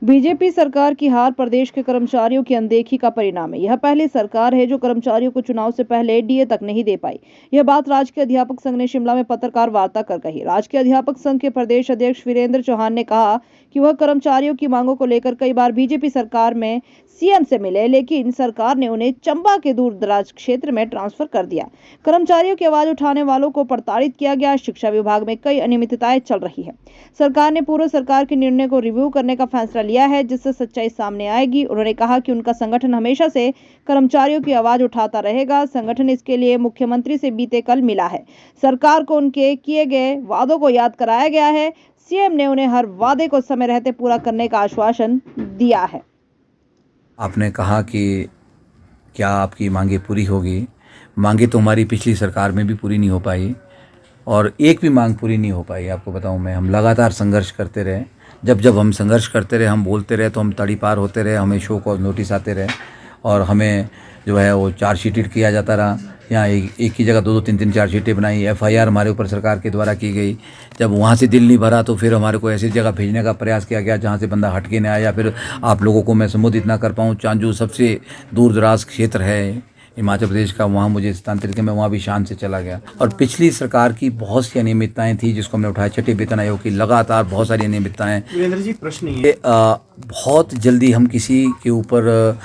BJP सरकार की हार प्रदेश के कर्मचारियों की अनदेखी का परिणाम है। यह पहली सरकार है जो कर्मचारियों को चुनाव से पहले डीए तक नहीं दे पाई। यह बात राजकीय अध्यापक संघ ने शिमला में पत्रकार वार्ता कर कही। राजकीय अध्यापक संघ के प्रदेश अध्यक्ष वीरेंद्र चौहान ने कहा कि वह कर्मचारियों की मांगों को लेकर कई बार बीजेपी सरकार में सीएम से मिले, लेकिन सरकार ने उन्हें चंबा के दूर दराज क्षेत्र में ट्रांसफर कर दिया। कर्मचारियों की आवाज उठाने वालों को प्रताड़ित किया गया। शिक्षा विभाग में कई अनियमितताएं चल रही है। सरकार ने पूर्व सरकार के निर्णय को रिव्यू करने का फैसला लिया है, जिससे सच्चाई सामने आएगी। उन्होंने कहा कि उनका संगठन हमेशा से कर्मचारियों की आवाज उठाता रहेगा। संगठन इसके लिए मुख्यमंत्री से बीते कल मिला है। सरकार को उनके किए गए वादों को याद कराया गया है। सीएम ने उन्हें हर वादे को समय रहते पूरा करने का आश्वासन दिया है। आपने कहा कि क्या आपकी मांगे पूरी होगी। मांगे तो हमारी पिछली सरकार में भी पूरी नहीं हो पाई और एक भी मांग पूरी नहीं हो पाई। आपको बताऊं मैं, हम लगातार संघर्ष करते रहे। जब जब हम संघर्ष करते रहे, हम बोलते रहे, तो हम तड़ीपार होते रहे, हमें शो कॉज नोटिस आते रहे और हमें जो है वो चार्जशीटेड किया जाता रहा। यहाँ एक ही जगह दो तीन चार्जशीटें बनाई। एफआईआर हमारे ऊपर सरकार के द्वारा की गई। जब वहाँ से दिल नहीं भरा तो फिर हमारे को ऐसी जगह भेजने का प्रयास किया गया जहाँ से बंदा हट के न आया, या फिर आप लोगों को मैं संबोधित ना कर पाऊँ। चांजू सबसे दूर दराज क्षेत्र है हिमाचल प्रदेश का, वहाँ मुझे स्थानांतरित किया, मैं वहाँ भी शान से चला गया। और पिछली सरकार की बहुत सी अनियमितताएं थी जिसको हमने उठाया। छठे वेतन आयोग की लगातार बहुत सारी अनियमितताएं। वीरेंद्र जी, प्रश्न ये बहुत जल्दी हम किसी के ऊपर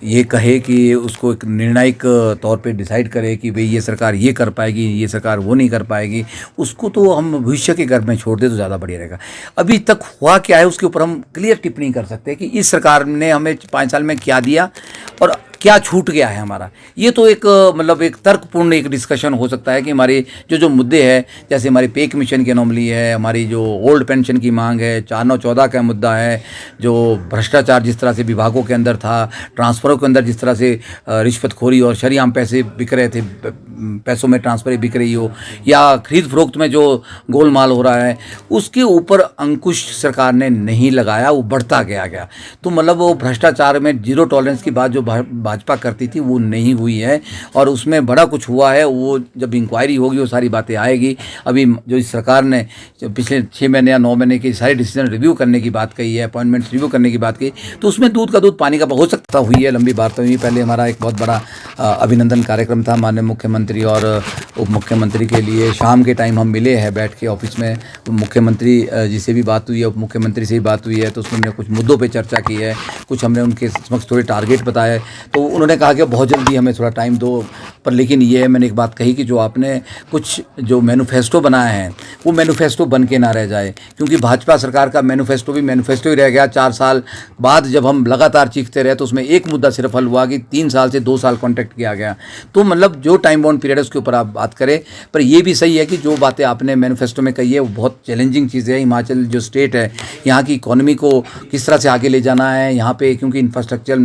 ये कहे कि उसको एक निर्णायक तौर पे डिसाइड करे कि भाई ये सरकार ये कर पाएगी, ये सरकार वो नहीं कर पाएगी, उसको तो हम भविष्य के घर में छोड़ दे तो ज़्यादा बढ़िया रहेगा। अभी तक हुआ क्या है उसके ऊपर हम क्लियर टिप्पणी कर सकते हैं कि इस सरकार ने हमें 5 साल में क्या दिया और क्या छूट गया है हमारा। ये तो एक मतलब एक तर्कपूर्ण एक डिस्कशन हो सकता है कि हमारे जो मुद्दे हैं, जैसे हमारी पे कमीशन की अनोमली है, हमारी जो ओल्ड पेंशन की मांग है, 4914 का मुद्दा है, जो भ्रष्टाचार जिस तरह से विभागों के अंदर था, ट्रांसफरों के अंदर जिस तरह से रिश्वतखोरी और शरेआम पैसे बिक रहे थे, पैसों में ट्रांसफर बिक रही हो, या खरीद फरोख्त में जो गोलमाल हो रहा है, उसके ऊपर अंकुश सरकार ने नहीं लगाया, वो बढ़ता गया। तो मतलब वो भ्रष्टाचार में जीरो टॉलरेंस की बात जो भाजपा करती थी वो नहीं हुई है और उसमें बड़ा कुछ हुआ है। वो जब इंक्वायरी होगी वो सारी बातें आएगी। अभी जो इस सरकार ने पिछले 6 महीने या 9 महीने की सारे डिसीजन रिव्यू करने की बात कही है, अपॉइंटमेंट्स रिव्यू करने की बात कही, तो उसमें दूध का दूध पानी का हो सकता हुई है। लंबी बात हुई। पहले हमारा एक बहुत बड़ा अभिनंदन कार्यक्रम था माननीय मुख्यमंत्री और उप मुख्यमंत्री के लिए। शाम के टाइम हम मिले हैं बैठ के ऑफिस में। मुख्यमंत्री जी से भी बात हुई है, उप मुख्यमंत्री से भी बात हुई है, तो उसमें हमने कुछ मुद्दों पर चर्चा की है, कुछ हमने उनके समक्ष थोड़े टारगेट बताए। तो उन्होंने कहा कि बहुत जल्दी हमें थोड़ा टाइम दो, पर लेकिन ये मैंने एक बात कही कि जो आपने कुछ जो मैनिफेस्टो बनाया है वो मैनिफेस्टो बन के ना रह जाए, क्योंकि भाजपा सरकार का मैनिफेस्टो भी मैनिफेस्टो ही रह गया। 4 साल बाद जब हम लगातार चीखते रहे तो उसमें एक मुद्दा सिर्फ हल हुआ कि 3 साल से 2 साल कॉन्ट्रैक्ट किया गया। तो मतलब जो टाइम बाउंड पीरियड है उसके ऊपर आप बात करें। पर यह भी सही है कि जो बातें आपने मैनिफेस्टो में कही है वो बहुत चैलेंजिंग चीज़ है। हिमाचल जो स्टेट है, यहाँ की इकॉनमी को किस तरह से आगे ले जाना है, यहाँ पे क्योंकि इंफ्रास्ट्रक्चर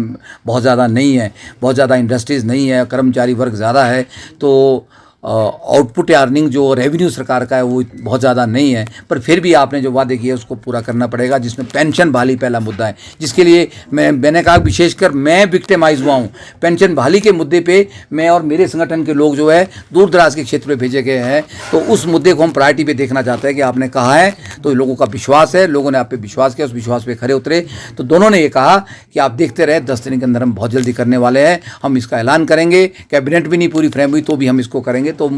बहुत ज़्यादा नहीं है, बहुत ज़्यादा इंडस्ट्रीज़ नहीं है, कर्मचारी वर्ग ज़्यादा है, तो आउटपुट या अर्निंग जो रेवेन्यू सरकार का है वो बहुत ज़्यादा नहीं है। पर फिर भी आपने जो वादे किए उसको पूरा करना पड़ेगा, जिसमें पेंशन बहाली पहला मुद्दा है, जिसके लिए मैंने कहा विशेषकर मैं विक्टिमाइज हुआ हूँ। पेंशन बहाली के मुद्दे पे मैं और मेरे संगठन के लोग जो है दूर दराज के क्षेत्र में भेजे गए हैं, तो उस मुद्दे को हम प्रायोरिटी पे देखना चाहते हैं कि आपने कहा है तो लोगों का विश्वास है, लोगों ने आप पे विश्वास किया, उस विश्वास पे खरे उतरे। तो दोनों ने ये कहा कि आप देखते रहे, 10 दिन के अंदर हम बहुत जल्दी करने वाले हैं, हम इसका ऐलान करेंगे। कैबिनेट भी नहीं पूरी फ्रेम हुई तो भी हम इसको करेंगे। तो